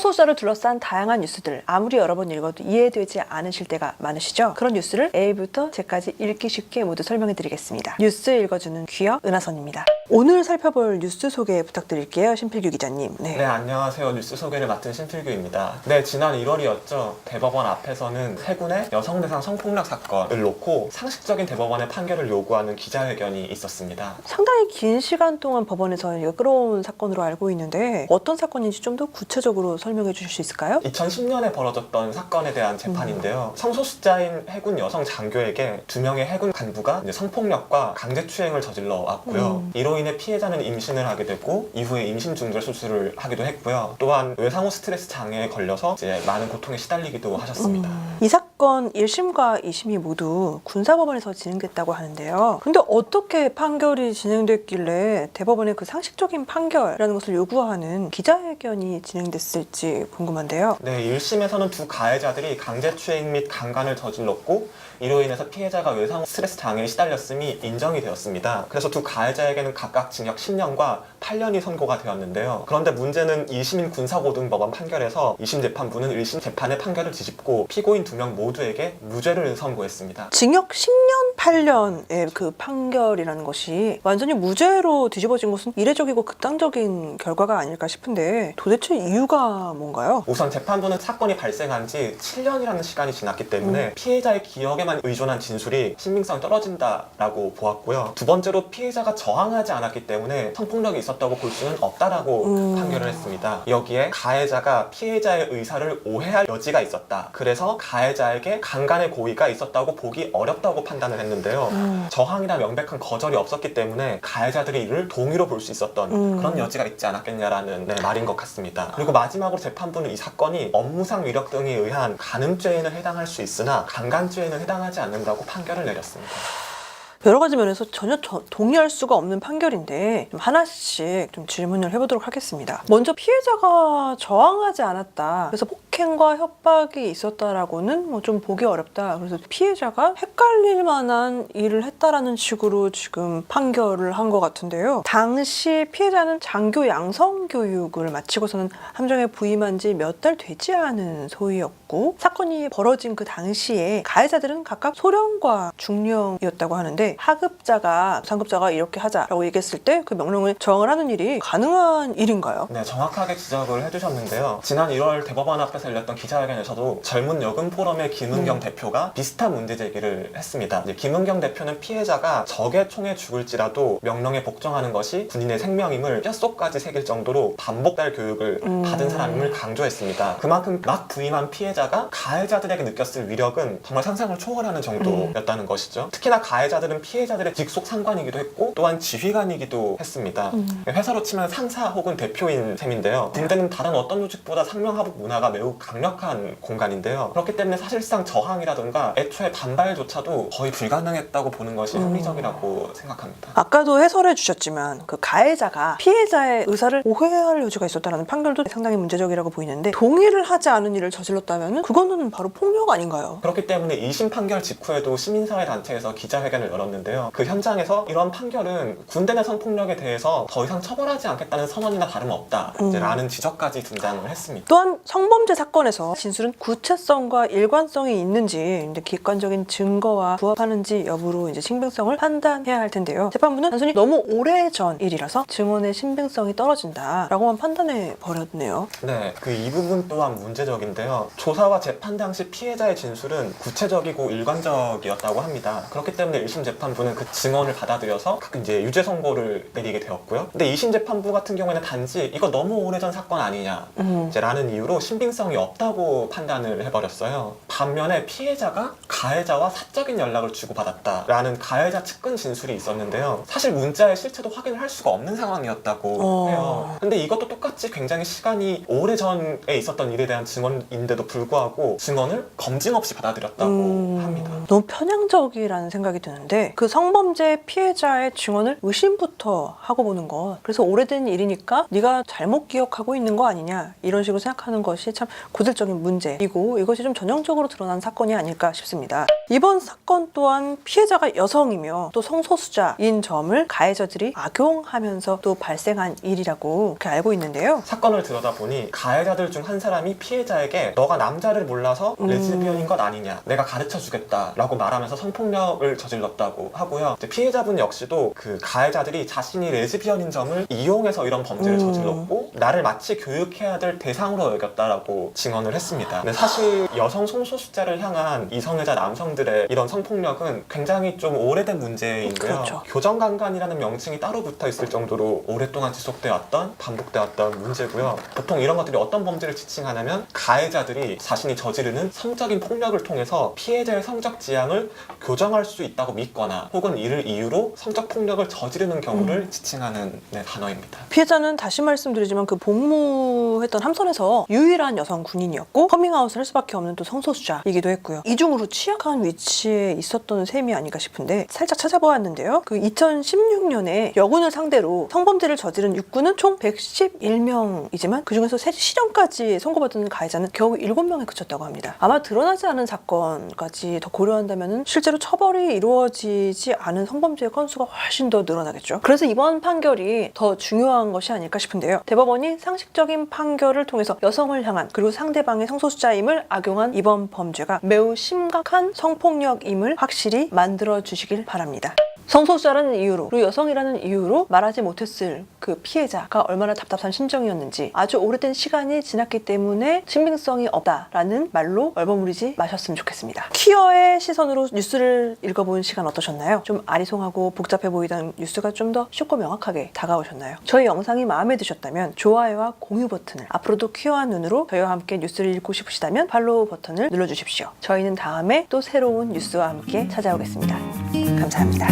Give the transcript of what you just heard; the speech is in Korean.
성소수자를 둘러싼 다양한 뉴스들 아무리 여러 번 읽어도 이해되지 않으실 때가 많으시죠? 그런 뉴스를 A부터 Z까지 읽기 쉽게 모두 설명해 드리겠습니다. 뉴스 읽어주는 귀여 은하선입니다. 오늘 살펴볼 뉴스 소개 부탁드릴게요. 신필규 기자님. 네, 안녕하세요. 뉴스 소개를 맡은 신필규입니다. 네, 지난 1월이었죠. 대법원 앞에서는 세 군의 여성 대상 성폭력 사건을 놓고 상식적인 대법원의 판결을 요구하는 기자회견이 있었습니다. 상당히 긴 시간 동안 법원에서 이거 끌어온 사건으로 알고 있는데 어떤 사건인지 좀 더 구체적으로 설명해 주실 수 있을까요? 2010년에 벌어졌던 사건에 대한 재판인데요. 성소수자인 해군 여성 장교에게 2명의 해군 간부가 성폭력과 강제추행을 저질러 왔고요. 이로 인해 피해자는 임신을 하게 되고 이후에 임신 중절 수술을 하기도 했고요. 또한 외상후 스트레스 장애에 걸려서 이제 많은 고통에 시달리기도 하셨습니다. 이 사건 1심과 2심이 모두 군사법원에서 진행됐다고 하는데요. 근데 어떻게 판결이 진행됐길래 대법원의 그 상식적인 판결이라는 것을 요구하는 기자회견이 진행됐을지 궁금한데요. 네, 1심에서는 두 가해자들이 강제추행 및 강간을 저질렀고 이로 인해서 피해자가 외상후 스트레스 장애에 시달렸음이 인정이 되었습니다. 그래서 두 가해자에게는 각각 징역 10년과 8년이 선고가 되었는데요. 그런데 문제는 2심인 군사고등법원 판결에서 2심 재판부는 1심 재판의 판결을 뒤집고 피고인 2명 모두에게 무죄를 선고했습니다. 징역 10년, 8년의 그 판결이라는 것이 완전히 무죄로 뒤집어진 것은 이례적이고 극단적인 결과가 아닐까 싶은데 도대체 이유가 뭔가요? 우선 재판부는 사건이 발생한 지 7년이라는 시간이 지났기 때문에 피해자의 기억에만 의존한 진술이 신빙성이 떨어진다라고 보았고요. 두 번째로 피해자가 저항하지 않았기 때문에 성폭력이 있었다고 볼 수는 없다라고 판결을 했습니다. 여기에 가해자가 피해자의 의사를 오해할 여지가 있었다. 그래서 가해자에게 강간의 고의가 있었다고 보기 어렵다고 판단을 했는데요. 저항이나 명백한 거절이 없었기 때문에 가해자들이 이를 동의로 볼 수 있었던 그런 여지가 있지 않았겠냐라는 말인 것 같습니다. 그리고 마지막으로 재판부는 이 사건이 업무상 위력 등에 의한 간음죄에는 해당할 수 있으나 강간죄에는 해당하지 않는다고 판결을 내렸습니다. 여러 가지 면에서 전혀 동의할 수가 없는 판결인데 좀 하나씩 좀 질문을 해보도록 하겠습니다. 먼저 피해자가 저항하지 않았다. 그래서 폭행과 협박이 있었다라고는 뭐 좀 보기 어렵다. 그래서 피해자가 헷갈릴 만한 일을 했다라는 식으로 지금 판결을 한 것 같은데요. 당시 피해자는 장교 양성 교육을 마치고서는 함정에 부임한 지 몇 달 되지 않은 소위였고 사건이 벌어진 그 당시에 가해자들은 각각 소령과 중령이었다고 하는데 하급자가 상급자가 이렇게 하자라고 얘기했을 때 그 명령을 저항을 하는 일이 가능한 일인가요? 네, 정확하게 지적을 해주셨는데요. 지난 1월 대법원 앞에서 열렸던 기자회견에서도 젊은 여금 포럼의 김은경 대표가 비슷한 문제 제기를 했습니다. 이제 김은경 대표는 피해자가 적의 총에 죽을지라도 명령에 복종하는 것이 군인의 생명임을 뼛속까지 새길 정도로 반복될 교육을 받은 사람임을 강조했습니다. 그만큼 막 부임한 피해자가 가해자들에게 느꼈을 위력은 정말 상상을 초월하는 정도였다는 것이죠. 특히나 가해자들은 피해자들의 직속 상관이기도 했고 또한 지휘관이기도 했습니다. 회사로 치면 상사 혹은 대표인 셈인데요. 군대는 다른 어떤 조직보다 상명하복 문화가 매우 강력한 공간인데요. 그렇기 때문에 사실상 저항이라든가 애초에 반발조차도 거의 불가능했다고 보는 것이 합리적이라고 생각합니다. 아까도 해설해 주셨지만 그 가해자가 피해자의 의사를 오해할 여지가 있었다는 판결도 상당히 문제적이라고 보이는데 동의를 하지 않은 일을 저질렀다면 그거는 바로 폭력 아닌가요? 그렇기 때문에 2심 판결 직후에도 시민사회단체에서 기자회견을 열었는데요. 그 현장에서 이런 판결은 군대 내 성폭력에 대해서 더 이상 처벌하지 않겠다는 선언이나 다름없다 라는 지적까지 등장을 했습니다. 또한 성범죄 사건에서 진술은 구체성과 일관성이 있는지 이제 객관적인 증거와 부합하는지 여부로 이제 신빙성을 판단해야 할 텐데요. 재판부는 단순히 너무 오래전 일이라서 증언의 신빙성이 떨어진다라고만 판단해 버렸네요. 네, 그 이 부분 또한 문제적인데요. 조사와 재판 당시 피해자의 진술은 구체적이고 일관적이었다고 합니다. 그렇기 때문에 1심 재판부는 그 증언을 받아들여서 이제 유죄 선고를 내리게 되었고요. 근데 2심 재판부 같은 경우에는 단지 이거 너무 오래전 사건 아니냐 라는 이유로 신빙성이 없다고 판단을 해버렸어요. 반면에 피해자가 가해자와 사적인 연락을 주고받았다라는 가해자 측근 진술이 있었는데요. 사실 문자의 실체도 확인을 할 수가 없는 상황이었다고 해요. 근데 이것도 똑같이 굉장히 시간이 오래전에 있었던 일에 대한 증언인데도 불구하고 증언을 검증 없이 받아들였다고 합니다. 너무 편향적이라는 생각이 드는데 때문에 그 성범죄 피해자의 증언을 의심부터 하고 보는 것. 그래서 오래된 일이니까 네가 잘못 기억하고 있는 거 아니냐 이런 식으로 생각하는 것이 참 고질적인 문제이고 이것이 좀 전형적으로 드러난 사건이 아닐까 싶습니다. 이번 사건 또한 피해자가 여성이며 또 성소수자인 점을 가해자들이 악용하면서 또 발생한 일이라고 그렇게 알고 있는데요. 사건을 들여다보니 가해자들 중 한 사람이 피해자에게 너가 남자를 몰라서 레즈비언인 것 아니냐, 내가 가르쳐주겠다 라고 말하면서 성폭력을 저질렀다고 하고요. 이제 피해자분 역시도 그 가해자들이 자신이 레즈비언인 점을 이용해서 이런 범죄를 저질렀고 나를 마치 교육해야 될 대상으로 여겼다라고 증언을 했습니다. 근데 사실 여성 성소수자를 향한 이성애자 남성들의 이런 성폭력은 굉장히 좀 오래된 문제인데요. 그렇죠. 교정강간이라는 명칭이 따로 붙어 있을 정도로 오랫동안 지속되어 왔던, 반복되어 왔던 문제고요. 보통 이런 것들이 어떤 범죄를 지칭하냐면 가해자들이 자신이 저지르는 성적인 폭력을 통해서 피해자의 성적 지향을 교정할 수 있다고 믿거나 혹은 이를 이유로 성적 폭력을 저지르는 경우를 지칭하는 단어입니다. 피해자는 다시 말씀드리지만 그 복무했던 함선에서 유일한 여성 군인이었고 커밍아웃을 할 수밖에 없는 또 성소수자이기도 했고요. 이중으로 취약한 위치에 있었던 셈이 아닌가 싶은데 살짝 찾아보았는데요. 그 2016년에 여군을 상대로 성범죄를 저지른 육군은 총 111명이지만 그중에서 실형까지 선고받은 가해자는 겨우 7명에 그쳤다고 합니다. 아마 드러나지 않은 사건까지 더 고려한다면 실제로 처벌이 이루어지지 않은 성범죄의 건수가 훨씬 더 늘어나겠죠. 그래서 이번 판결이 더 중요한 것이 아닐까 싶은데요. 대법원이 상식적인 판결을 통해서 여성을 향한 그리고 상대방의 성소수자임을 악용한 이번 범죄가 매우 심각한 성폭력임을 확실히 만들어주시길 바랍니다. 성소수자라는 이유로 그리고 여성이라는 이유로 말하지 못했을 그 피해자가 얼마나 답답한 심정이었는지 아주 오래된 시간이 지났기 때문에 신빙성이 없다라는 말로 얼버무리지 마셨으면 좋겠습니다. 퀴어의 시선으로 뉴스를 읽어본 시간 어떠셨나요? 좀 아리송하고 복잡해 보이던 뉴스가 좀 더 쉽고 명확하게 다가오셨나요? 저희 영상이 마음에 드셨다면 좋아요와 공유 버튼을, 앞으로도 퀴어한 눈으로 저희와 함께 뉴스를 읽고 싶으시다면 팔로우 버튼을 눌러주십시오. 저희는 다음에 또 새로운 뉴스와 함께 찾아오겠습니다. 감사합니다.